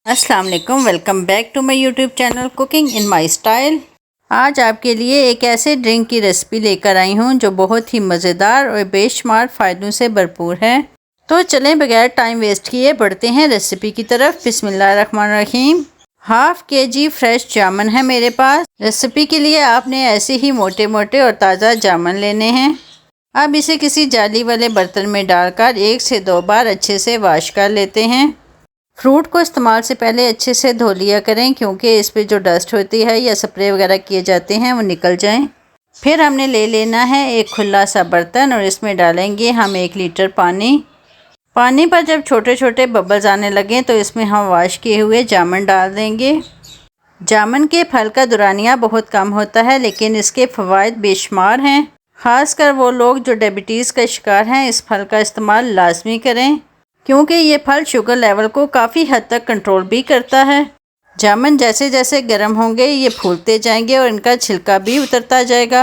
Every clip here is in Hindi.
अस्सलाम वालेकुम, welcome back to my YouTube channel cooking in my style. आज आपके लिए एक ऐसे ड्रिंक की रेसिपी लेकर आई हूँ जो बहुत ही मज़ेदार और बेशुमार फ़ायदों से भरपूर है। तो चलें बगैर टाइम वेस्ट किए बढ़ते हैं रेसिपी की तरफ। बिस्मिल्लाहिर्रहमानिर्रहीम। हाफ़ केजी फ्रेश जामुन है मेरे पास। रेसिपी के लिए आपने ऐसे ही मोटे मोटे और ताज़ा जामुन लेने हैं। अब इसे किसी जाली वाले बर्तन में डालकर 1 से 2 बार अच्छे से वॉश कर लेते हैं। फ्रूट को इस्तेमाल से पहले अच्छे से धो लिया करें क्योंकि इस पे जो डस्ट होती है या स्प्रे वगैरह किए जाते हैं वो निकल जाएं। फिर हमने ले लेना है एक खुला सा बर्तन और इसमें डालेंगे हम 1 लीटर पानी। पानी पर जब छोटे छोटे बबल्स आने लगें तो इसमें हम वॉश किए हुए जामुन डाल देंगे। जामुन के फल का दुरानिया बहुत कम होता है लेकिन इसके फ़वाइद बेशुमार हैं। ख़ासकर वो लोग जो डायबिटीज़ का शिकार हैं इस फल का इस्तेमाल लाजमी करें क्योंकि ये फल शुगर लेवल को काफ़ी हद तक कंट्रोल भी करता है। जामुन जैसे जैसे गर्म होंगे ये फूलते जाएंगे और इनका छिलका भी उतरता जाएगा।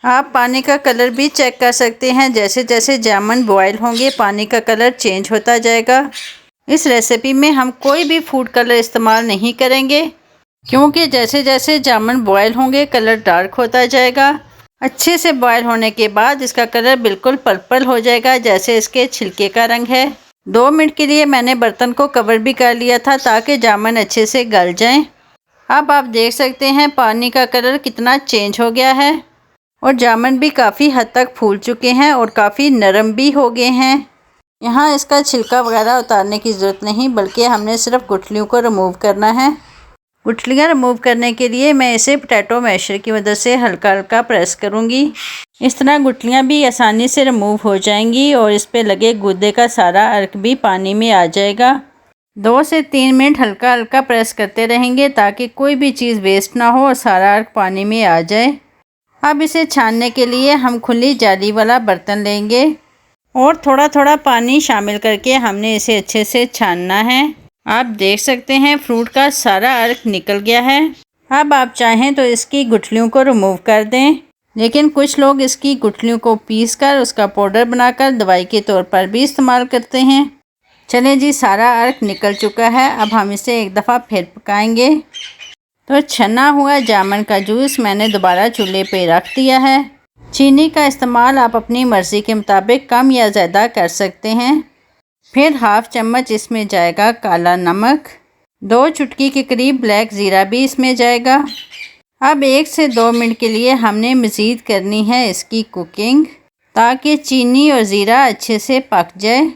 आप पानी का कलर भी चेक कर सकते हैं, जैसे जैसे जामुन बॉयल होंगे पानी का कलर चेंज होता जाएगा। इस रेसिपी में हम कोई भी फूड कलर इस्तेमाल नहीं करेंगे क्योंकि जैसे जैसे जामुन बॉयल होंगे कलर डार्क होता जाएगा। अच्छे से बॉयल होने के बाद इसका कलर बिल्कुल पर्पल हो जाएगा जैसे इसके छिलके का रंग है। 2 मिनट के लिए मैंने बर्तन को कवर भी कर लिया था ताकि जामुन अच्छे से गल जाएं। अब आप देख सकते हैं पानी का कलर कितना चेंज हो गया है और जामुन भी काफ़ी हद तक फूल चुके हैं और काफ़ी नरम भी हो गए हैं। यहाँ इसका छिलका वगैरह उतारने की ज़रूरत नहीं बल्कि हमने सिर्फ गुठलियों को रिमूव करना है। गुठलियाँ रिमूव करने के लिए मैं इसे पोटैटो मैशर की मदद से हल्का हल्का प्रेस करूँगी। इस तरह गुठलियाँ भी आसानी से रिमूव हो जाएंगी और इस पे लगे गूदे का सारा अर्क भी पानी में आ जाएगा। 2 से 3 मिनट हल्का हल्का प्रेस करते रहेंगे ताकि कोई भी चीज़ वेस्ट ना हो और सारा अर्क पानी में आ जाए। अब इसे छानने के लिए हम खुली जाली वाला बर्तन लेंगे और थोड़ा थोड़ा पानी शामिल करके हमने इसे अच्छे से छानना है। आप देख सकते हैं फ्रूट का सारा अर्क निकल गया है। अब आप चाहें तो इसकी गुठलियों को रिमूव कर दें, लेकिन कुछ लोग इसकी गुठलियों को पीस कर उसका पाउडर बनाकर दवाई के तौर पर भी इस्तेमाल करते हैं। चलें जी, सारा अर्क निकल चुका है। अब हम इसे एक दफ़ा फिर पकाएंगे। तो छना हुआ जामुन का जूस मैंने दोबारा चूल्हे पे रख दिया है। चीनी का इस्तेमाल आप अपनी मर्ज़ी के मुताबिक कम या ज़्यादा कर सकते हैं। फिर हाफ़ चम्मच इसमें जाएगा काला नमक। 2 चुटकी के करीब ब्लैक ज़ीरा भी इसमें जाएगा। अब 1 से 2 मिनट के लिए हमने मज़ीद करनी है इसकी कुकिंग ताकि चीनी और ज़ीरा अच्छे से पक जाए।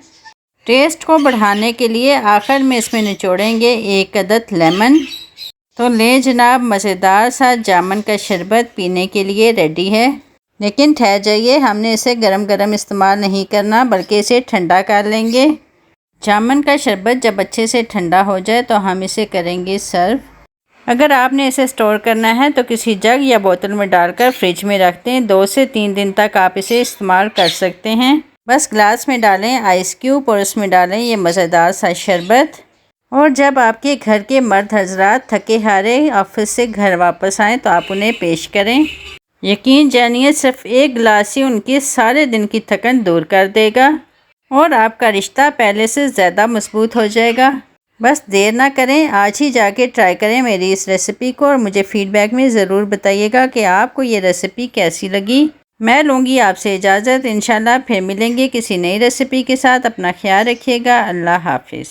टेस्ट को बढ़ाने के लिए आखिर में इसमें निचोड़ेंगे 1 अदद लेमन। तो ले जनाब, मज़ेदार सा जामुन का शरबत पीने के लिए रेडी है। लेकिन ठहर जाइए, हमने इसे गरम गरम इस्तेमाल नहीं करना बल्कि इसे ठंडा कर लेंगे। जामुन का शरबत जब अच्छे से ठंडा हो जाए तो हम इसे करेंगे सर्व। अगर आपने इसे स्टोर करना है तो किसी जग या बोतल में डालकर फ्रिज में रख दें। 2 से 3 दिन तक आप इसे इस्तेमाल कर सकते हैं। बस ग्लास में डालें आइस क्यूब और उसमें डालें ये मज़ेदार सा शरबत। और जब आपके घर के मर्द हजरात थके हारे ऑफिस से घर वापस आएँ तो आप उन्हें पेश करें। यकीन जानिए सिर्फ 1 गिलास ही उनकी सारे दिन की थकन दूर कर देगा और आपका रिश्ता पहले से ज़्यादा मजबूत हो जाएगा। बस देर ना करें, आज ही जाके ट्राई करें मेरी इस रेसिपी को और मुझे फ़ीडबैक में ज़रूर बताइएगा कि आपको ये रेसिपी कैसी लगी। मैं लूँगी आपसे इजाज़त। इंशाल्लाह फिर मिलेंगे किसी नई रेसिपी के साथ। अपना ख्याल रखिएगा। अल्लाह हाफिज़।